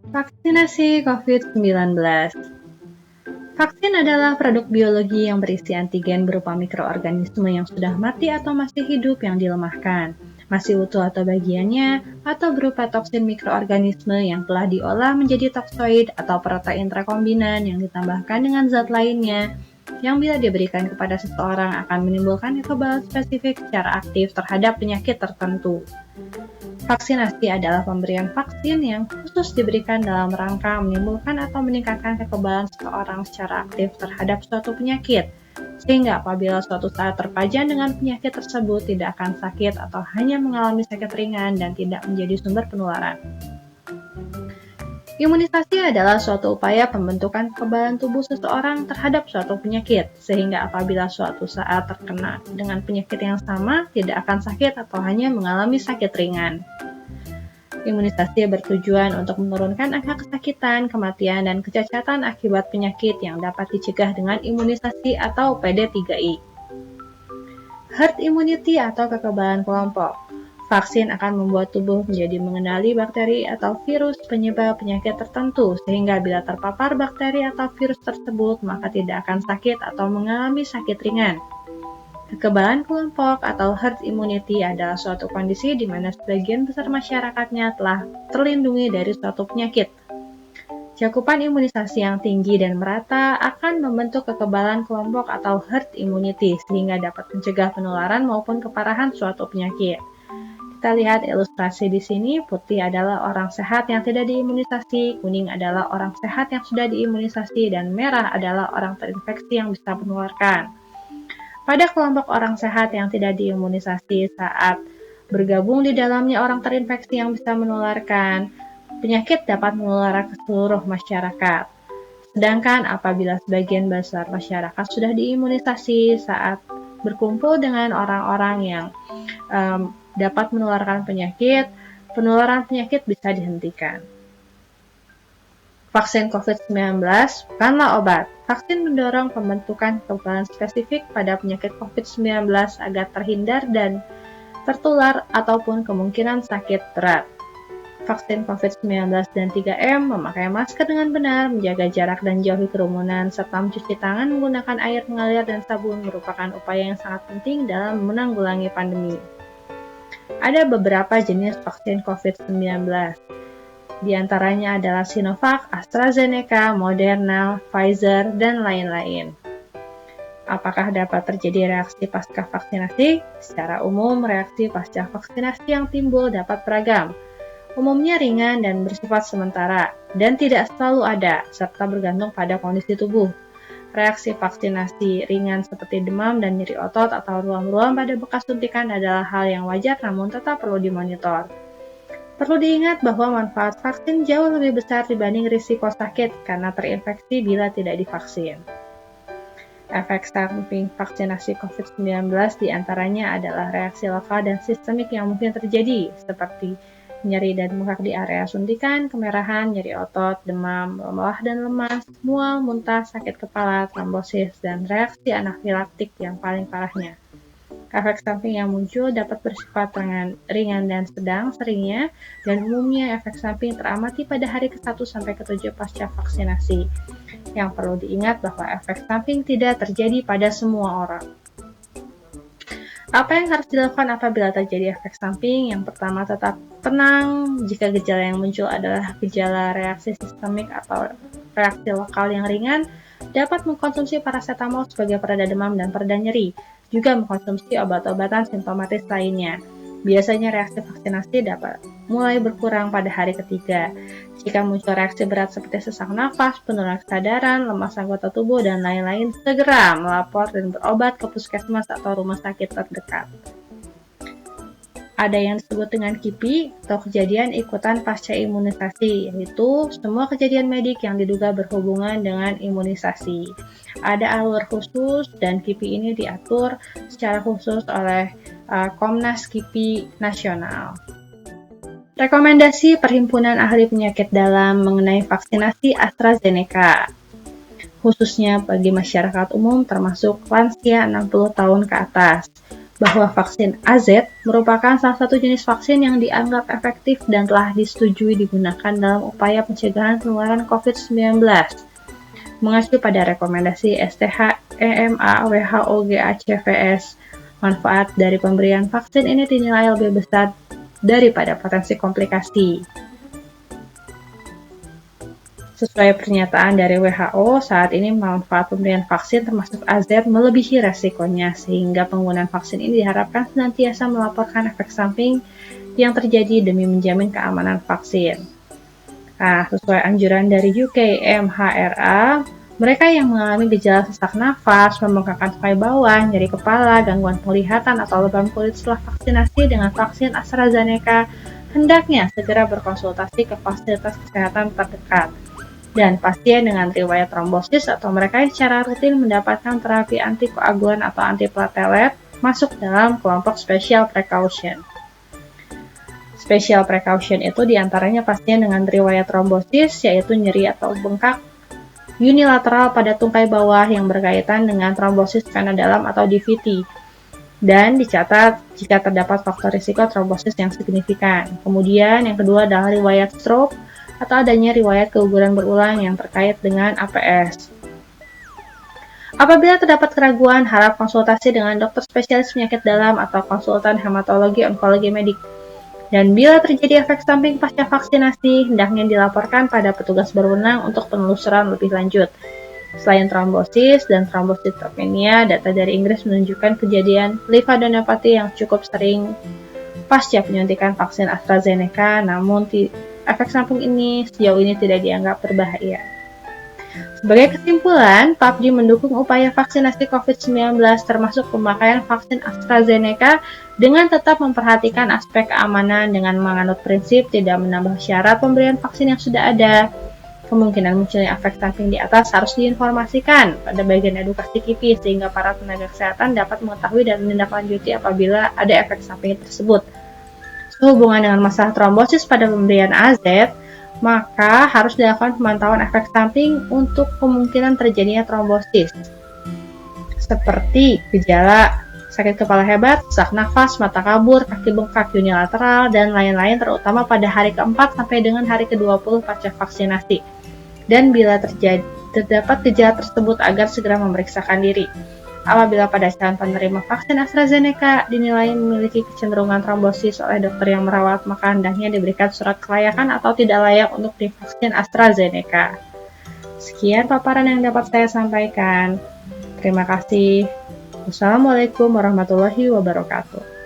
Vaksinasi COVID-19. Vaksin adalah produk biologi yang berisi antigen berupa mikroorganisme yang sudah mati atau masih hidup yang dilemahkan, masih utuh atau bagiannya, atau berupa toksin mikroorganisme yang telah diolah menjadi toksoid atau protein rekombinan yang ditambahkan dengan zat lainnya, yang bila diberikan kepada seseorang akan menimbulkan kekebalan spesifik secara aktif terhadap penyakit tertentu. Vaksinasi adalah pemberian vaksin yang khusus diberikan dalam rangka menimbulkan atau meningkatkan kekebalan seseorang secara aktif terhadap suatu penyakit, sehingga apabila suatu saat terpajan dengan penyakit tersebut tidak akan sakit atau hanya mengalami sakit ringan dan tidak menjadi sumber penularan. Imunisasi adalah suatu upaya pembentukan kekebalan tubuh seseorang terhadap suatu penyakit, sehingga apabila suatu saat terkena dengan penyakit yang sama, tidak akan sakit atau hanya mengalami sakit ringan. Imunisasi bertujuan untuk menurunkan angka kesakitan, kematian, dan kecacatan akibat penyakit yang dapat dicegah dengan imunisasi atau PD3I. Herd immunity atau kekebalan kelompok. Vaksin akan membuat tubuh menjadi mengenali bakteri atau virus penyebab penyakit tertentu, sehingga bila terpapar bakteri atau virus tersebut, maka tidak akan sakit atau mengalami sakit ringan. Kekebalan kelompok atau herd immunity adalah suatu kondisi di mana sebagian besar masyarakatnya telah terlindungi dari suatu penyakit. Cakupan imunisasi yang tinggi dan merata akan membentuk kekebalan kelompok atau herd immunity, sehingga dapat mencegah penularan maupun keparahan suatu penyakit. Kita lihat ilustrasi di sini, putih adalah orang sehat yang tidak diimunisasi, kuning adalah orang sehat yang sudah diimunisasi, dan merah adalah orang terinfeksi yang bisa menularkan. Pada kelompok orang sehat yang tidak diimunisasi saat bergabung di dalamnya orang terinfeksi yang bisa menularkan, penyakit dapat menular ke seluruh masyarakat. Sedangkan apabila sebagian besar masyarakat sudah diimunisasi saat berkumpul dengan orang-orang yang dapat menularkan penyakit, penularan penyakit bisa dihentikan. Vaksin COVID-19 bukanlah obat. Vaksin mendorong pembentukan kekebalan spesifik pada penyakit COVID-19 agar terhindar dan tertular ataupun kemungkinan sakit berat. Vaksin COVID-19 dan 3M memakai masker dengan benar, menjaga jarak dan jauhi kerumunan, serta mencuci tangan menggunakan air mengalir dan sabun merupakan upaya yang sangat penting dalam menanggulangi pandemi. Ada beberapa jenis vaksin COVID-19. Di antaranya adalah Sinovac, AstraZeneca, Moderna, Pfizer, dan lain-lain. Apakah dapat terjadi reaksi pasca vaksinasi? Secara umum, reaksi pasca vaksinasi yang timbul dapat beragam. Umumnya ringan dan bersifat sementara, dan tidak selalu ada, serta bergantung pada kondisi tubuh. Reaksi vaksinasi ringan seperti demam dan nyeri otot atau ruam-ruam pada bekas suntikan adalah hal yang wajar namun tetap perlu dimonitor. Perlu diingat bahwa manfaat vaksin jauh lebih besar dibanding risiko sakit karena terinfeksi bila tidak divaksin. Efek samping vaksinasi COVID-19 diantaranya adalah reaksi lokal dan sistemik yang mungkin terjadi, seperti nyeri dan bengkak di area suntikan, kemerahan, nyeri otot, demam, lelah dan lemas, mual, muntah, sakit kepala, trombosis, dan reaksi anafilaktik yang paling parahnya. Efek samping yang muncul dapat bersifat ringan dan sedang seringnya, dan umumnya efek samping teramati pada hari ke-1 sampai ke-7 pasca vaksinasi. Yang perlu diingat bahwa efek samping tidak terjadi pada semua orang. Apa yang harus dilakukan apabila terjadi efek samping? Yang pertama, tetap tenang. Jika gejala yang muncul adalah gejala reaksi sistemik atau reaksi lokal yang ringan, dapat mengkonsumsi paracetamol sebagai pereda demam dan pereda nyeri, juga mengkonsumsi obat-obatan simptomatis lainnya. Biasanya reaksi vaksinasi dapat mulai berkurang pada hari ketiga. Jika muncul reaksi berat seperti sesak nafas, penurunan kesadaran, lemas anggota tubuh, dan lain-lain, segera melapor dan berobat ke puskesmas atau rumah sakit terdekat. Ada yang disebut dengan KIPI atau kejadian ikutan pasca imunisasi, yaitu semua kejadian medik yang diduga berhubungan dengan imunisasi. Ada alur khusus dan KIPI ini diatur secara khusus oleh Komnas KIPI Nasional. Rekomendasi Perhimpunan Ahli Penyakit Dalam mengenai vaksinasi AstraZeneca, khususnya bagi masyarakat umum termasuk lansia 60 tahun ke atas. bahwa vaksin AZ merupakan salah satu jenis vaksin yang dianggap efektif dan telah disetujui digunakan dalam upaya pencegahan penularan COVID-19. Mengacu pada rekomendasi STH EMA WHO GACVS, manfaat dari pemberian vaksin ini dinilai lebih besar daripada potensi komplikasi. Sesuai pernyataan dari WHO, saat ini manfaat pemberian vaksin termasuk AZ melebihi resikonya, sehingga penggunaan vaksin ini diharapkan senantiasa melaporkan efek samping yang terjadi demi menjamin keamanan vaksin. Nah, sesuai anjuran dari UK MHRA, mereka yang mengalami gejala sesak nafas, membengkakkan tungkai bawah, nyeri kepala, gangguan penglihatan, atau lebam kulit setelah vaksinasi dengan vaksin AstraZeneca hendaknya segera berkonsultasi ke fasilitas kesehatan terdekat. Dan pasien dengan riwayat trombosis atau mereka yang secara rutin mendapatkan terapi antikoagulan atau antiplatelet masuk dalam kelompok special precaution. Special precaution itu diantaranya pasien dengan riwayat trombosis, yaitu nyeri atau bengkak unilateral pada tungkai bawah yang berkaitan dengan trombosis vena dalam atau DVT. Dan dicatat jika terdapat faktor risiko trombosis yang signifikan. Kemudian yang kedua adalah riwayat stroke atau adanya riwayat keguguran berulang yang terkait dengan APS. Apabila terdapat keraguan, harap konsultasi dengan dokter spesialis penyakit dalam atau konsultan hematologi onkologi medik. Dan bila terjadi efek samping pasca vaksinasi, hendaknya dilaporkan pada petugas berwenang untuk penelusuran lebih lanjut. Selain trombosis dan trombositopenia, data dari Inggris menunjukkan kejadian limfadenopati yang cukup sering pasca penyuntikan vaksin AstraZeneca, namun efek samping ini sejauh ini tidak dianggap berbahaya. Sebagai kesimpulan, PUBG mendukung upaya vaksinasi COVID-19 termasuk pemakaian vaksin AstraZeneca dengan tetap memperhatikan aspek keamanan dengan menganut prinsip tidak menambah syarat pemberian vaksin yang sudah ada. Kemungkinan munculnya efek samping di atas harus diinformasikan pada bagian edukasi KIPI sehingga para tenaga kesehatan dapat mengetahui dan menindaklanjuti apabila ada efek samping tersebut. Sehubungan dengan masalah trombosis pada pemberian AZ, maka harus dilakukan pemantauan efek samping untuk kemungkinan terjadinya trombosis, seperti gejala sakit kepala hebat, sesak nafas, mata kabur, kaki bengkak unilateral, dan lain-lain terutama pada hari ke-4 sampai dengan hari ke-20 pasca vaksinasi. Dan bila terdapat gejala tersebut agar segera memeriksakan diri. Apabila pada calon penerima vaksin AstraZeneca dinilai memiliki kecenderungan trombosis oleh dokter yang merawat, maka hendaknya diberikan surat kelayakan atau tidak layak untuk divaksin AstraZeneca. Sekian paparan yang dapat saya sampaikan. Terima kasih. Wassalamualaikum warahmatullahi wabarakatuh.